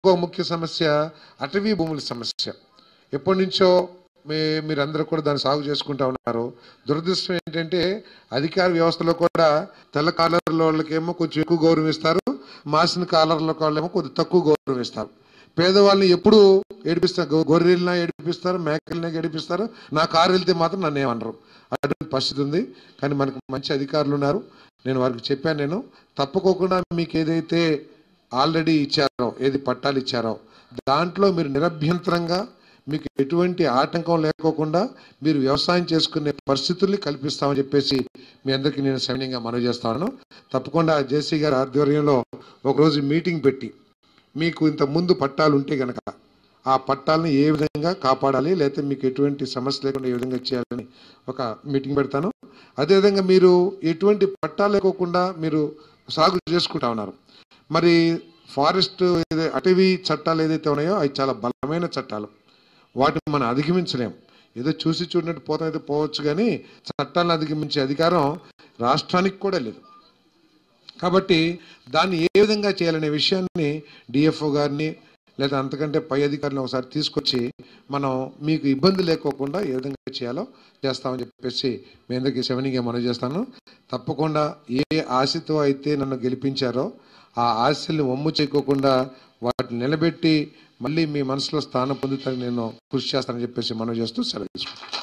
ఇంకో ముఖ్య సమస్య అటవీ భూముల సమస్య. ఎప్పటి నుంచో మీరందరూ కూడా దాన్ని సాగు చేసుకుంటా ఉన్నారు. దురదృష్టం ఏంటంటే అధికార వ్యవస్థలో కూడా తెల్ల కాలర్ల వాళ్ళకేమో కొంచెం ఎక్కువ గౌరవం ఇస్తారు, మాసిన కాలర్ల వాళ్ళేమో కొద్దిగా తక్కువ గౌరవం ఇస్తారు. పేదవాళ్ళని ఎప్పుడు ఏడిపిస్తారు, గొర్రెలనా ఏడిపిస్తారు, మేకలనే ఏడిపిస్తారు. నా కారు వెళ్తే మాత్రం నన్ను ఏమనరు. అటువంటి పరిస్థితి ఉంది. కానీ మనకు మంచి అధికారులు ఉన్నారు. నేను వారికి చెప్పాను, నేను తప్పుకోకుండా మీకు ఏదైతే ఆల్రెడీ ఇచ్చారో, ఏది పట్టాలు ఇచ్చారో దాంట్లో మీరు నిరభ్యంతరంగా మీకు ఎటువంటి ఆటంకం లేకోకుండా మీరు వ్యవసాయం చేసుకునే పరిస్థితుల్ని కల్పిస్తామని చెప్పేసి మీ అందరికీ నేను సవినయంగా మనవి చేస్తాను. తప్పకుండా జేసీ గారి ఆధ్వర్యంలో ఒకరోజు మీటింగ్ పెట్టి మీకు ఇంత ముందు పట్టాలు ఉంటే గనక ఆ పట్టాలని ఏ విధంగా కాపాడాలి, లేకపోతే మీకు ఎటువంటి సమస్య లేకుండా ఏ విధంగా చేయాలని ఒక మీటింగ్ పెడతాను. అదేవిధంగా మీరు ఎటువంటి పట్టాలు లేకోకుండా మీరు సాగు చేసుకుంటా ఉన్నారు. మరి ఫారెస్ట్ అటవీ చట్టాలు ఏదైతే ఉన్నాయో అవి చాలా బలమైన చట్టాలు. వాటిని మనం అధిగమించలేం. ఏదో చూసి చూడనట్టు పోతాయితే పోవచ్చు, కానీ చట్టాలను అధిగమించే అధికారం రాష్ట్రానికి కూడా లేదు. కాబట్టి దాన్ని ఏ విధంగా చేయాలనే విషయాన్ని డిఎఫ్ఓ గారిని లేదా అంతకంటే పై అధికారులను ఒకసారి తీసుకొచ్చి మనం మీకు ఇబ్బంది లేకోకుండా ఏ విధంగా చేయాలో చేస్తామని చెప్పేసి మీ అందరికీ సెవెనింగ్గా మనవి చేస్తాను. తప్పకుండా ఏ ఆశతో అయితే నన్ను గెలిపించారో ఆ ఆశల్ని వమ్ము చేయకోకుండా వాటిని నిలబెట్టి మళ్ళీ మీ మనసులో స్థానం పొందుతానికి నేను కృషి చేస్తానని చెప్పేసి మనవి చేస్తూ సెలవు తీసుకుంటాను.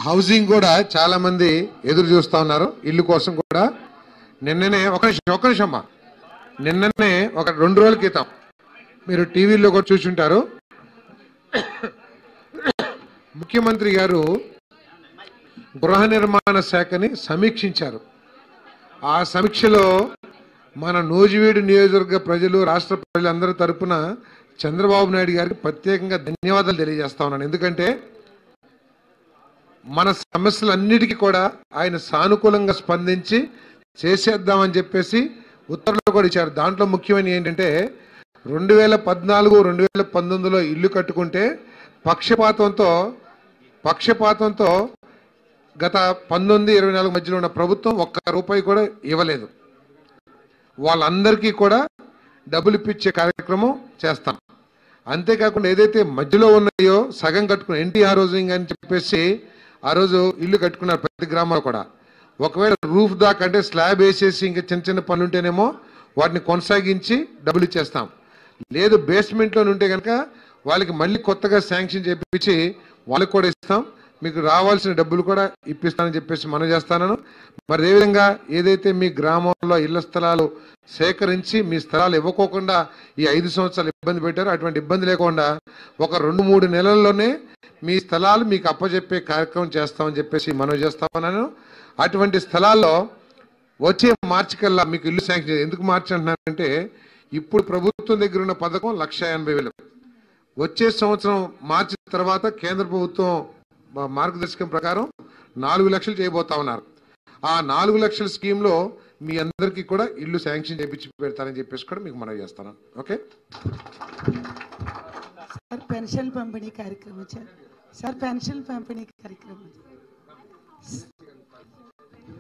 హౌసింగ్ కూడా చాలా మంది ఎదురు చూస్తా ఉన్నారు ఇల్లు కోసం కూడా. నిన్ననే ఒక నిమిషం అమ్మా, నిన్ననే ఒక 2 రోజుల క్రితం మీరు టీవీలో కూడా చూసుంటారు, ముఖ్యమంత్రి గారు గృహ నిర్మాణ శాఖని సమీక్షించారు. ఆ సమీక్షలో మన నూజివీడు నియోజకవర్గ ప్రజలు, రాష్ట్ర ప్రజలందరి తరపున చంద్రబాబు నాయుడు గారికి ప్రత్యేకంగా ధన్యవాదాలు తెలియజేస్తా ఉన్నాను. ఎందుకంటే మన సమస్యలన్నిటికీ కూడా ఆయన సానుకూలంగా స్పందించి చేసేద్దామని చెప్పేసి ఉత్తర్వులు కూడా ఇచ్చారు. దాంట్లో ముఖ్యమైన ఏంటంటే 2014, 2019లో ఇల్లు కట్టుకుంటే పక్షపాతంతో గత 19-24 మధ్యలో ఉన్న ప్రభుత్వం ₹1 కూడా ఇవ్వలేదు. వాళ్ళందరికీ కూడా డబ్బులు ఇప్పించే కార్యక్రమం చేస్తాం. అంతేకాకుండా ఏదైతే మధ్యలో ఉన్నాయో సగం కట్టుకున్న ఎన్టీఆర్ హౌసింగ్ అని చెప్పేసి ఆ రోజు ఇల్లు కట్టుకున్నారు ప్రతి గ్రామాల్లో కూడా. ఒకవేళ రూఫ్ దాకా అంటే స్లాబ్ వేసేసి ఇంకా చిన్న చిన్న పనులు ఉంటేనేమో వాటిని కొనసాగించి డబ్బులు ఇచ్చేస్తాం. లేదు బేస్మెంట్లో ఉంటే కనుక వాళ్ళకి మళ్ళీ కొత్తగా శాంక్షన్ చేపించి వాళ్ళకి కూడా ఇస్తాం. మీకు రావాల్సిన డబ్బులు కూడా ఇప్పిస్తానని చెప్పేసి మనం చేస్తాను. మరి ఏ విధంగా ఏదైతే మీ గ్రామంలో ఇళ్ల స్థలాలు సేకరించి మీ స్థలాలు ఇవ్వకోకుండా ఈ 5 సంవత్సరాలు ఇబ్బంది పెట్టారో అటువంటి ఇబ్బంది లేకుండా ఒక 2-3 నెలల్లోనే మీ స్థలాలు మీకు అప్పచెప్పే కార్యక్రమం చేస్తామని చెప్పేసి మనం చేస్తామన్నాను. అటువంటి స్థలాల్లో వచ్చే మార్చి కల్లా మీకు ఇల్లు శాంక్షన్. ఎందుకు మార్చి అంటున్నానంటే ఇప్పుడు ప్రభుత్వం దగ్గర ఉన్న పథకం 1,80,000. వచ్చే సంవత్సరం మార్చి తర్వాత కేంద్ర ప్రభుత్వం మార్గదర్శకం ప్రకారం 4 లక్షలు చేయబోతా ఉన్నారు. ఆ 4 లక్షల స్కీమ్లో మీ అందరికీ కూడా ఇల్లు శాంక్షన్ చేయించి పెడతారని చెప్పేసి కూడా మీకు మనవి చేస్తాను. ఓకే సార్, పెన్షన్ పంపిణీ కార్యక్రమం సార్, పెన్షన్ పంపిణీ కార్యక్రమం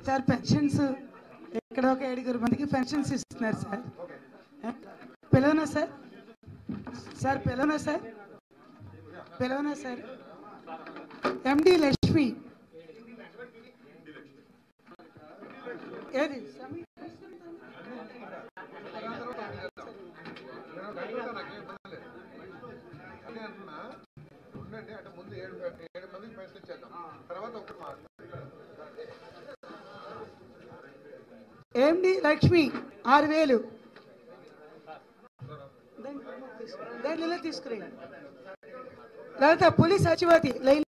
సార్. పెన్షన్స్ ఇక్కడ ఒక 7 మందికి పెన్షన్స్ ఇస్తున్నారు సార్. పిలవనా సార్? సార్ పిలవనా సార్? పిలవనా సార్? ఎండి లక్ష్మి ఏది ఎండి లక్ష్మి 6,000 దాంట్లో తీసుకురండి. లేదా పోలీస్ సచివాతి లైన్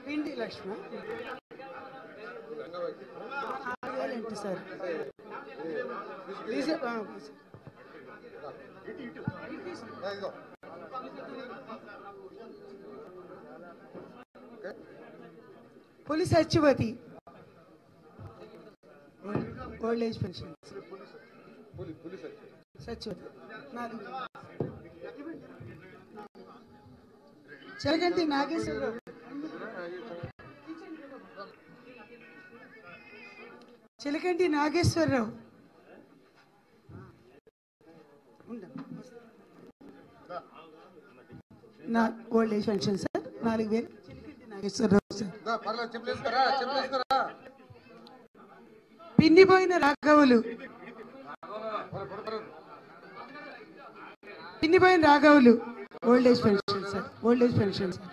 పిండి లక్ష్మి 6,000 ఏంటి సార్? పోలీస్ సచివతి ఓల్డ్ ఏజ్ పెన్షన్ సచివతి చిలకంటి నాగేశ్వరరావు చిలకంటి నాగేశ్వరరావు నా old age pension sir 4000 Chilakanti Nageswararao sir పిన్నిపోయిన రాఘవులు పిన్నిపోయిన రాఘవులు old age pension sir old age pension sir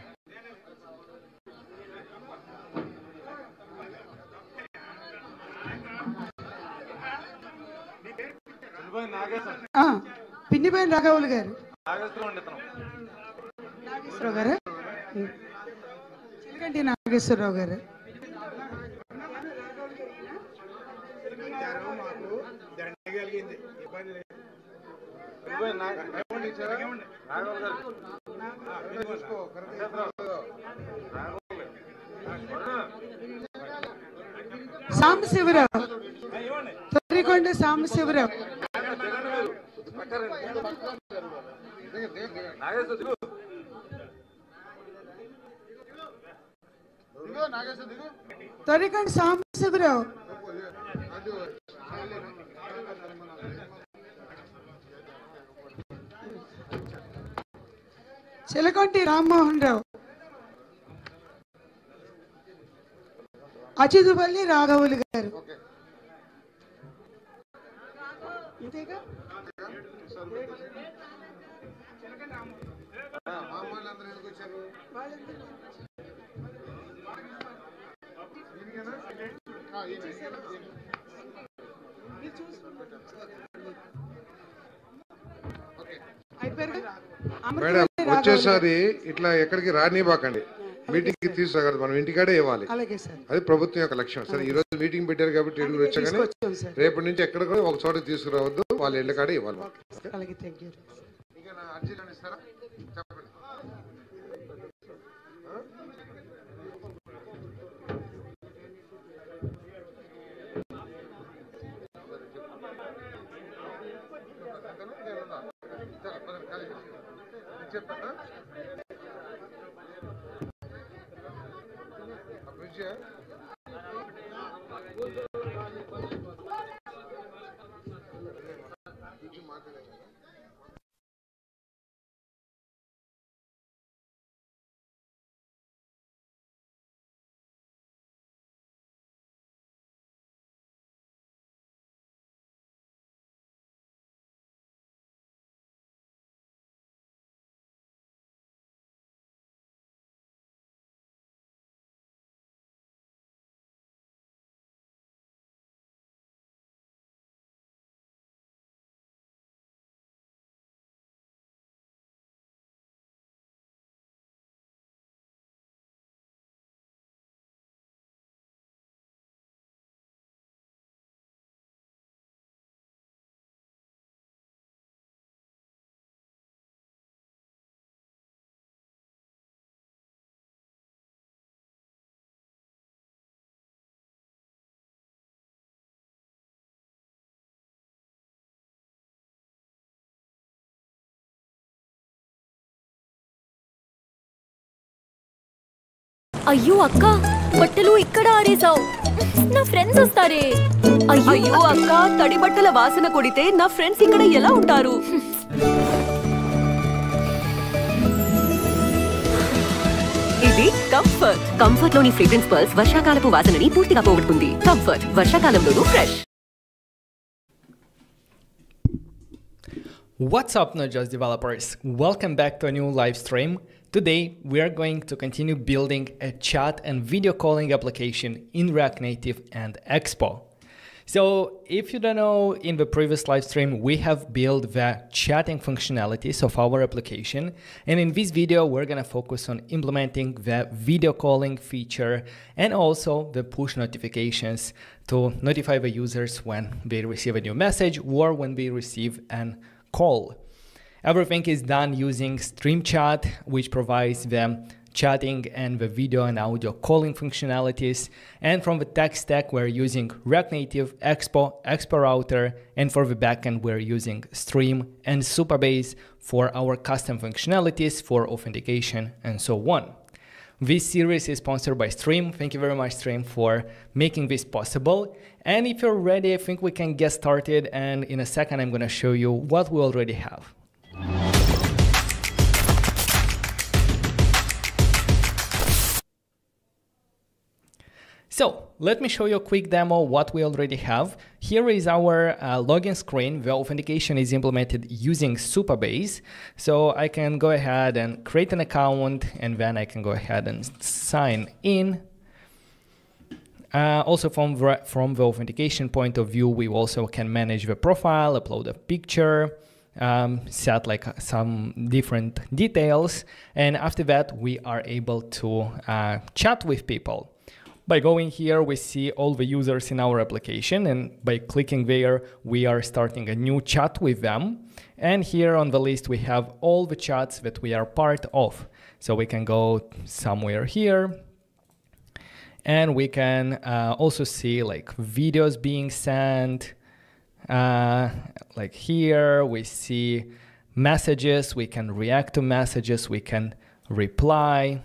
పిన్నిపోయిన రాఘవులు గారు నాగేశ్వరరావు గారు చిలకంటి నాగేశ్వరరావు గారు సాంబశివరావు తొర్రికొండ సాంబశివరావు తొర్రికొండ సాంబశివరావు చిలకొంటి రామ్మోహన్ రావు అచ్యుతుపల్లి రాఘవులు గారు మేడం వచ్చేసారి ఇట్లా ఎక్కడికి రానివ్వకండి, మీటింగ్ కి తీసుకురాగలదు, మనం ఇంటికాడే ఇవ్వాలి. అది ప్రభుత్వం యొక్క లక్ష్యం. సరే ఈ రోజు మీటింగ్ పెట్టారు కాబట్టి ఎడుగురు వచ్చాగానే రేపటి నుంచి ఎక్కడ కూడా ఒక చోట తీసుకురావద్దు, వాళ్ళ ఇళ్ళ కాడే ఇవ్వాలి. అయ్యో అక్క, బట్టలు ఇక్కడ ఆరేసావు, నా ఫ్రెండ్స్ వస్తారే. అయ్యో అక్క, తడి బట్టల వాసన కొడితే నా ఫ్రెండ్స్ ఇక్కడ ఎలా ఉంటారు? ఇది కంఫర్ట్. కంఫర్ట్ లోని ఫ్రేగ్రెన్స్ పర్ల్స్ వర్షాకాలపు వాసనని పూర్తిగా పోగొడుతుంది. కంఫర్ట్ వర్షాకాలంలోనూ fresh. What's up, Node.js developers? Welcome back to a new live stream. Today, we are going to continue building a chat and video calling application in React Native and Expo. So if you don't know, in the previous live stream, we have built the chatting functionalities of our application. And in this video, we're going to focus on implementing the video calling feature and also the push notifications to notify the users when they receive a new message or when they receive an call. Everything is done using StreamChat, which provides the chatting and the video and audio calling functionalities. And from the tech stack, we're using React Native, Expo Router, and for the backend, we're using Stream and Supabase for our custom functionalities for authentication and so on. This series is sponsored by Stream. Thank you very much, Stream, for making this possible. And if you're ready, I think we can get started. And in a second, I'm going to show you what we already have. So let me show you a quick demo what we already have. Here is our login screen. The authentication is implemented using Supabase. So I can go ahead and create an account, and then I can go ahead and sign in. Also from the authentication point of view, we also can manage the profile, upload a picture, set like some different details. And after that, we are able to chat with people. By going here, we see all the users in our application, and by clicking there, we are starting a new chat with them. And here on the list, we have all the chats that we are part of. So we can go somewhere here, and we can also see like videos being sent. Like here, we see messages, we can react to messages, we can reply.